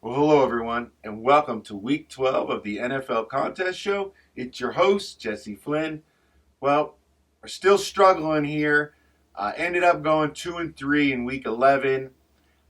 Well, hello everyone, and welcome to Week 12 of the NFL Contest Show. It's your host, Jesse Flynn. Well, we're still struggling here. Ended up going 2-3 in Week 11.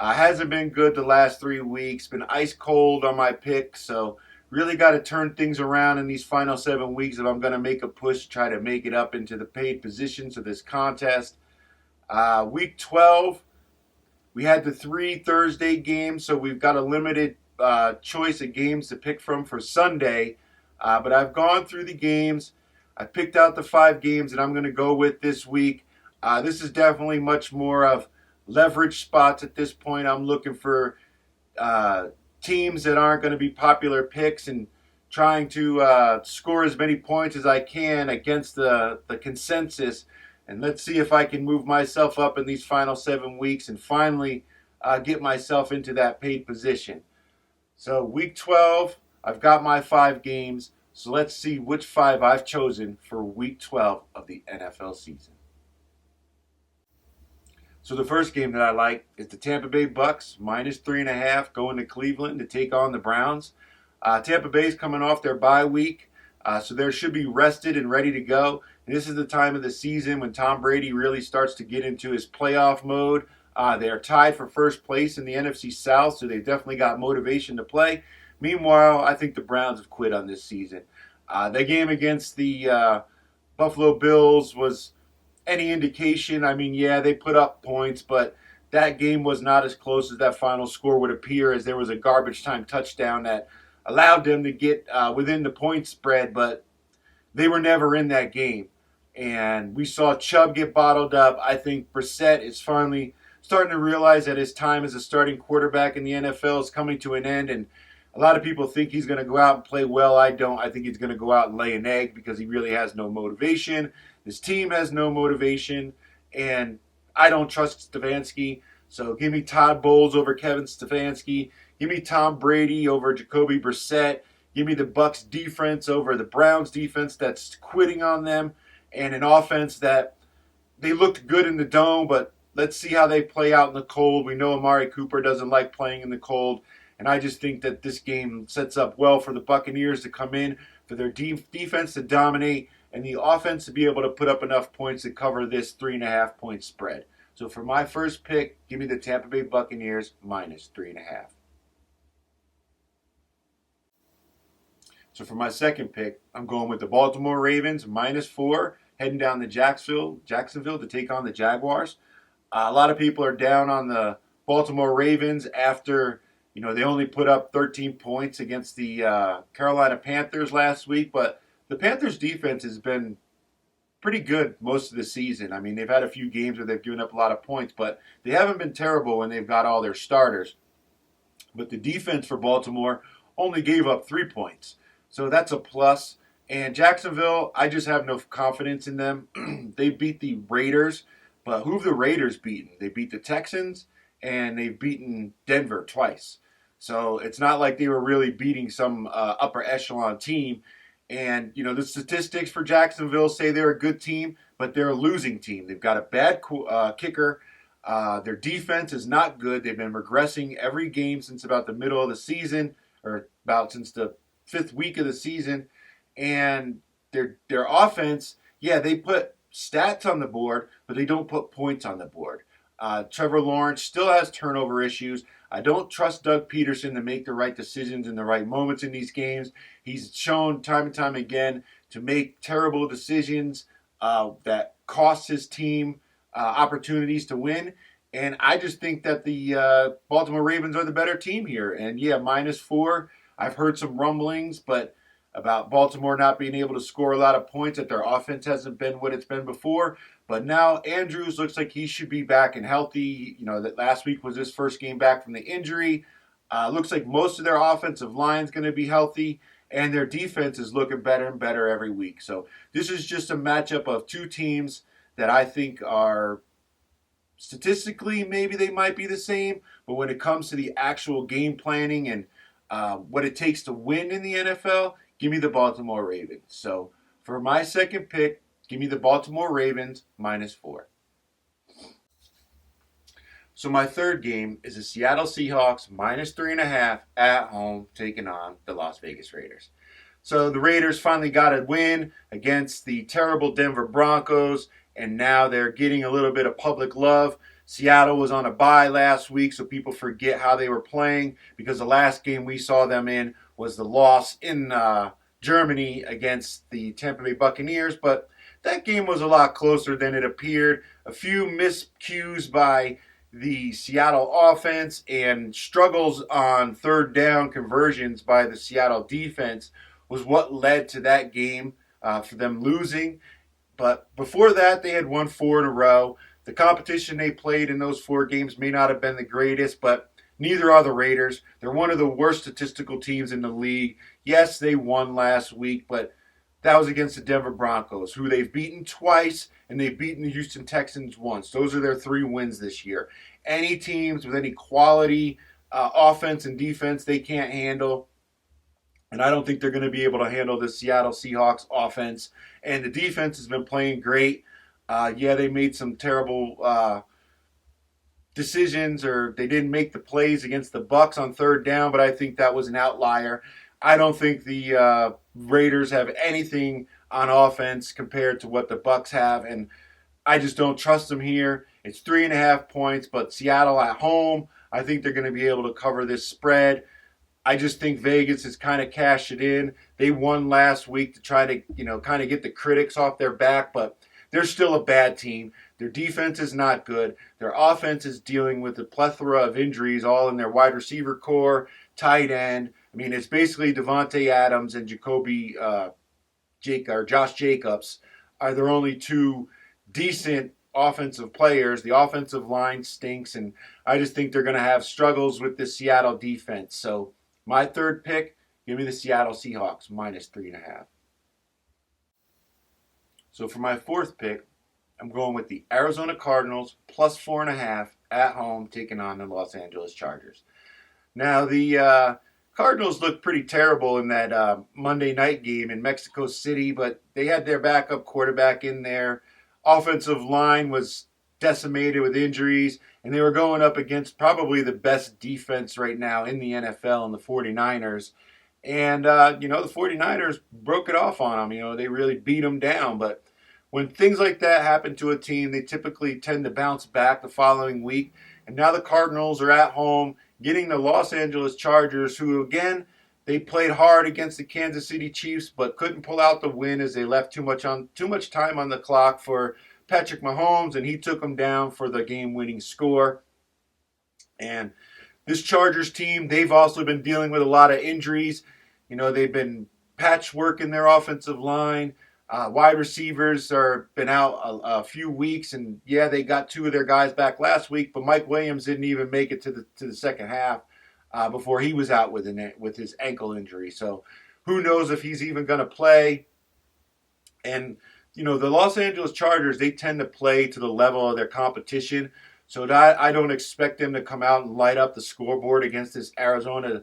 Hasn't been good the last 3 weeks. Been ice cold on my picks, so really got to turn things around in these final 7 weeks if I'm going to make a push to try to make it up into the paid positions of this contest. Week 12. We had the 3 Thursday games, so we've got a limited choice of games to pick from for Sunday. But I've gone through the games. I picked out the 5 games that I'm going to go with this week. This is definitely much more of leverage spots at this point. I'm looking for teams that aren't going to be popular picks and trying to score as many points as I can against the consensus. And let's see if I can move myself up in these final 7 weeks and finally get myself into that paid position. So week 12, I've got my 5 games. So let's see which 5 I've chosen for week 12 of the NFL season. So the first game that I like is the Tampa Bay Bucks -3.5 going to Cleveland to take on the Browns. Tampa Bay's coming off their bye week, so they should be rested and ready to go. And this is the time of the season when Tom Brady really starts to get into his playoff mode. They are tied for first place in the NFC South, so they've definitely got motivation to play. Meanwhile, I think the Browns have quit on this season. The game against the Buffalo Bills was any indication. I mean, yeah, they put up points, but that game was not as close as that final score would appear, as there was a garbage time touchdown that allowed them to get within the point spread, but they were never in that game. And we saw Chubb get bottled up. I think Brissett is finally starting to realize that his time as a starting quarterback in the NFL is coming to an end. And a lot of people think he's going to go out and play well. I don't. I think he's going to go out and lay an egg because he really has no motivation. His team has no motivation. And I don't trust Stefanski. So give me Todd Bowles over Kevin Stefanski. Give me Tom Brady over Jacoby Brissett. Give me the Bucks defense over the Browns defense that's quitting on them, and an offense that they looked good in the dome, but let's see how they play out in the cold. We know Amari Cooper doesn't like playing in the cold, and I just think that this game sets up well for the Buccaneers to come in, for their defense to dominate, and the offense to be able to put up enough points to cover this 3.5 point spread. So for my first pick, give me the Tampa Bay Buccaneers -3.5. So for my second pick, I'm going with the Baltimore Ravens -4, heading down to Jacksonville to take on the Jaguars. A lot of people are down on the Baltimore Ravens after they only put up 13 points against the Carolina Panthers last week, but the Panthers defense has been pretty good most of the season. I mean, they've had a few games where they've given up a lot of points, but they haven't been terrible when they've got all their starters. But the defense for Baltimore only gave up 3 points. So that's a plus. And Jacksonville, I just have no confidence in them. They beat the Raiders, but who have the Raiders beaten? They beat the Texans, and they've beaten Denver twice. So it's not like they were really beating some upper echelon team. And, the statistics for Jacksonville say they're a good team, but they're a losing team. They've got a bad kicker. Their defense is not good. They've been regressing every game since about the middle of the season, or about since the 5th week of the season. And their offense, yeah, they put stats on the board, but they don't put points on the board. Trevor Lawrence still has turnover issues. I don't trust Doug Peterson to make the right decisions in the right moments in these games. He's shown time and time again to make terrible decisions that cost his team opportunities to win. And I just think that the Baltimore Ravens are the better team here. And yeah, -4. I've heard some rumblings, but about Baltimore not being able to score a lot of points, that their offense hasn't been what it's been before. But now Andrews looks like he should be back and healthy. That last week was his first game back from the injury. Looks like most of their offensive line is going to be healthy, and their defense is looking better and better every week. So this is just a matchup of two teams that I think are statistically maybe they might be the same, but when it comes to the actual game planning and what it takes to win in the NFL, give me the Baltimore Ravens. So for my second pick, give me the Baltimore Ravens -4. So my third game is the Seattle Seahawks minus 3.5 at home taking on the Las Vegas Raiders. So the Raiders finally got a win against the terrible Denver Broncos, and now they're getting a little bit of public love. Seattle was on a bye last week, so people forget how they were playing because the last game we saw them in was the loss in Germany against the Tampa Bay Buccaneers. But that game was a lot closer than it appeared. A few miscues by the Seattle offense and struggles on third down conversions by the Seattle defense was what led to that game for them losing. But before that, they had won 4 in a row. The competition they played in those 4 games may not have been the greatest, but neither are the Raiders. They're one of the worst statistical teams in the league. Yes, they won last week, but that was against the Denver Broncos, who they've beaten twice, and they've beaten the Houston Texans once. Those are their 3 wins this year. Any teams with any quality offense and defense they can't handle. And I don't think they're going to be able to handle the Seattle Seahawks offense. And the defense has been playing great. Yeah, they made some terrible decisions, or they didn't make the plays against the Bucs on third down, but I think that was an outlier. I don't think the Raiders have anything on offense compared to what the Bucs have, and I just don't trust them here. It's 3.5 points, but Seattle at home, I think they're going to be able to cover this spread. I just think Vegas has kind of cashed it in. They won last week to try to, kind of get the critics off their back, but they're still a bad team. Their defense is not good. Their offense is dealing with a plethora of injuries, all in their wide receiver core, tight end. I mean, it's basically Devontae Adams and Josh Jacobs are their only 2 decent offensive players. The offensive line stinks, and I just think they're going to have struggles with the Seattle defense. So my third pick, give me the Seattle Seahawks minus 3.5. So for my fourth pick, I'm going with the Arizona Cardinals plus 4.5 at home taking on the Los Angeles Chargers. Now the Cardinals looked pretty terrible in that Monday night game in Mexico City, but they had their backup quarterback in there. Offensive line was decimated with injuries, and they were going up against probably the best defense right now in the NFL in the 49ers. And, the 49ers broke it off on them. They really beat them down. But when things like that happen to a team, they typically tend to bounce back the following week. And now the Cardinals are at home getting the Los Angeles Chargers, who, again, they played hard against the Kansas City Chiefs, but couldn't pull out the win as they left too much time on the clock for Patrick Mahomes, and he took them down for the game-winning score. And this Chargers team, they've also been dealing with a lot of injuries. They've been patchwork in their offensive line. Wide receivers are been out a few weeks, and yeah, they got 2 of their guys back last week, but Mike Williams didn't even make it to the second half before he was out with his ankle injury. So who knows if he's even going to play. And the Los Angeles Chargers, they tend to play to the level of their competition. So I don't expect them to come out and light up the scoreboard against this Arizona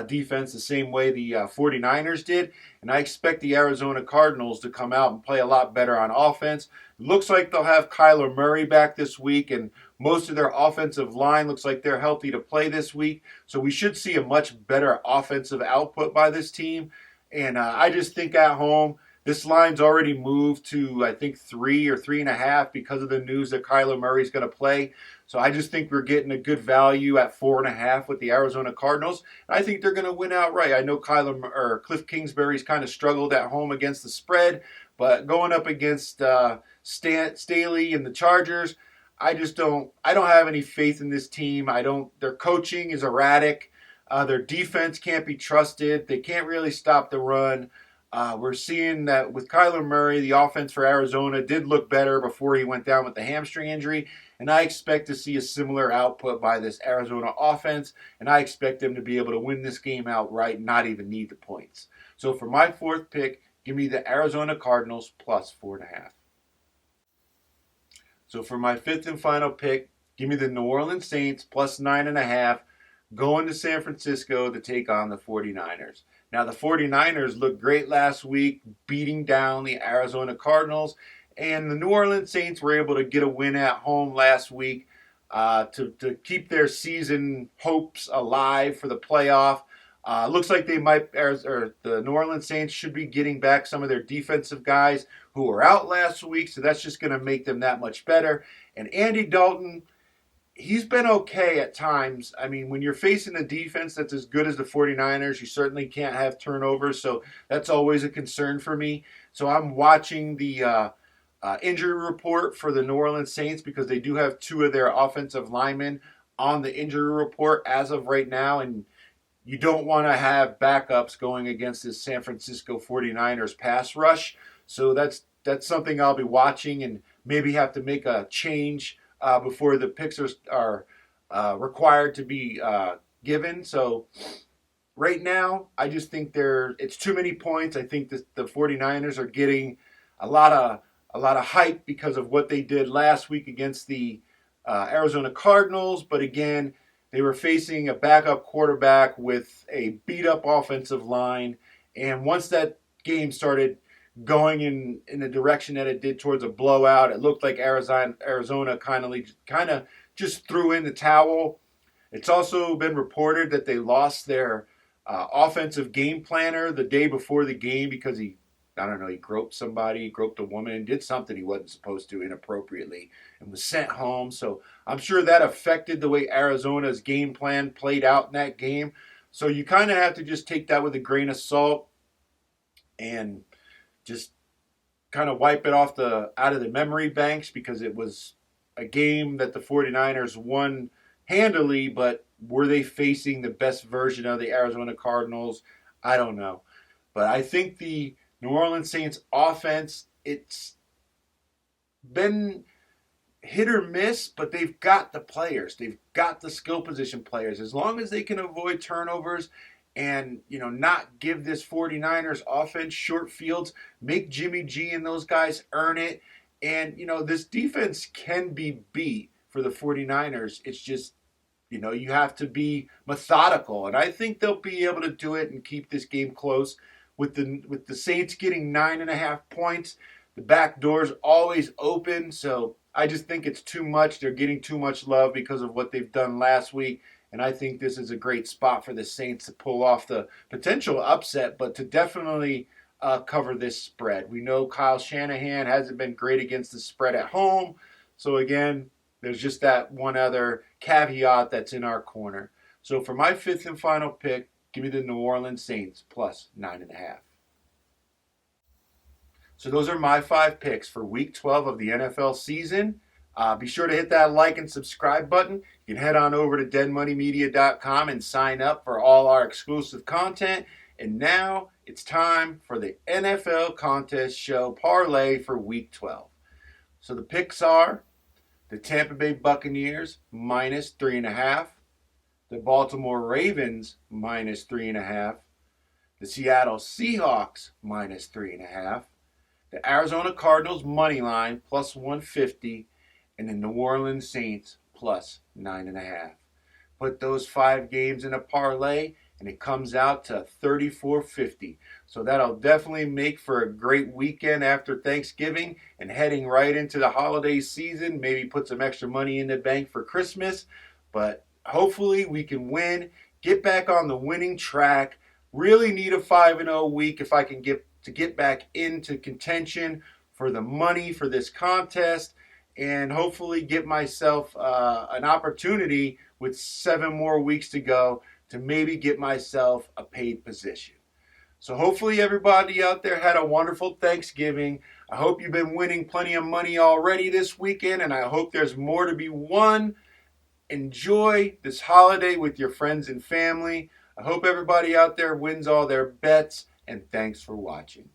defense the same way the 49ers did. And I expect the Arizona Cardinals to come out and play a lot better on offense. Looks like they'll have Kyler Murray back this week, and most of their offensive line looks like they're healthy to play this week. So we should see a much better offensive output by this team. And I just think at home, this line's already moved to, I think, 3 or 3.5 because of the news that Kyler Murray's going to play. So I just think we're getting a good value at 4.5 with the Arizona Cardinals. And I think they're going to win outright. I know Cliff Kingsbury's kind of struggled at home against the spread, but going up against Staley and the Chargers, I don't have any faith in this team. Their coaching is erratic. Their defense can't be trusted. They can't really stop the run. We're seeing that with Kyler Murray, the offense for Arizona did look better before he went down with the hamstring injury. And I expect to see a similar output by this Arizona offense. And I expect them to be able to win this game outright and not even need the points. So for my fourth pick, give me the Arizona Cardinals plus 4.5. So for my fifth and final pick, give me the New Orleans Saints plus 9.5, going to San Francisco to take on the 49ers. Now, the 49ers looked great last week, beating down the Arizona Cardinals, and the New Orleans Saints were able to get a win at home last week. to keep their season hopes alive for the playoff. Looks like they might, or the New Orleans Saints should be getting back some of their defensive guys who were out last week, so that's just going to make them that much better. And Andy Dalton, he's been okay at times. I mean, when you're facing a defense that's as good as the 49ers, you certainly can't have turnovers, so that's always a concern for me. So I'm watching the injury report for the New Orleans Saints because they do have two of their offensive linemen on the injury report as of right now, and you don't want to have backups going against this San Francisco 49ers pass rush. So that's something I'll be watching and maybe have to make a change before the picks are required to be given. So right now, I just think it's too many points. I think the 49ers are getting a lot of hype because of what they did last week against the Arizona Cardinals. But again, they were facing a backup quarterback with a beat-up offensive line. And once that game started going in the direction that it did towards a blowout, it looked like Arizona kind of just threw in the towel. It's also been reported that they lost their offensive game planner the day before the game because he groped somebody, groped a woman, did something he wasn't supposed to inappropriately, and was sent home. So I'm sure that affected the way Arizona's game plan played out in that game. So you kind of have to just take that with a grain of salt and just kind of wipe it out of the memory banks because it was a game that the 49ers won handily, but were they facing the best version of the Arizona Cardinals? I don't know. But I think the New Orleans Saints offense, it's been hit or miss, but they've got the players. They've got the skill position players. As long as they can avoid turnovers and, not give this 49ers offense short fields, make Jimmy G and those guys earn it. And, this defense can be beat for the 49ers. It's just, you have to be methodical. And I think they'll be able to do it and keep this game close. With the Saints getting 9.5 points, the back door's always open. So I just think it's too much. They're getting too much love because of what they've done last week. And I think this is a great spot for the Saints to pull off the potential upset, but to definitely cover this spread. We know Kyle Shanahan hasn't been great against the spread at home. So again, there's just that one other caveat that's in our corner. So for my fifth and final pick, give me the New Orleans Saints plus 9.5. So those are my 5 picks for Week 12 of the NFL season. Be sure to hit that like and subscribe button. You can head on over to deadmoneymedia.com and sign up for all our exclusive content. And now it's time for the NFL Contest Show parlay for Week 12. So the picks are the Tampa Bay Buccaneers minus 3.5. The Baltimore Ravens minus 3.5. The Seattle Seahawks minus 3.5. The Arizona Cardinals money line plus 150. And the New Orleans Saints plus 9.5. Put those 5 games in a parlay and it comes out to $34.50. So that'll definitely make for a great weekend after Thanksgiving and heading right into the holiday season. Maybe put some extra money in the bank for Christmas. But hopefully we can win, get back on the winning track. Really need a 5-0 week if I can get back into contention for the money for this contest, and hopefully get myself an opportunity with 7 more weeks to go to maybe get myself a paid position. So hopefully everybody out there had a wonderful Thanksgiving. I hope you've been winning plenty of money already this weekend, and I hope there's more to be won. Enjoy this holiday with your friends and family. I hope everybody out there wins all their bets, and thanks for watching.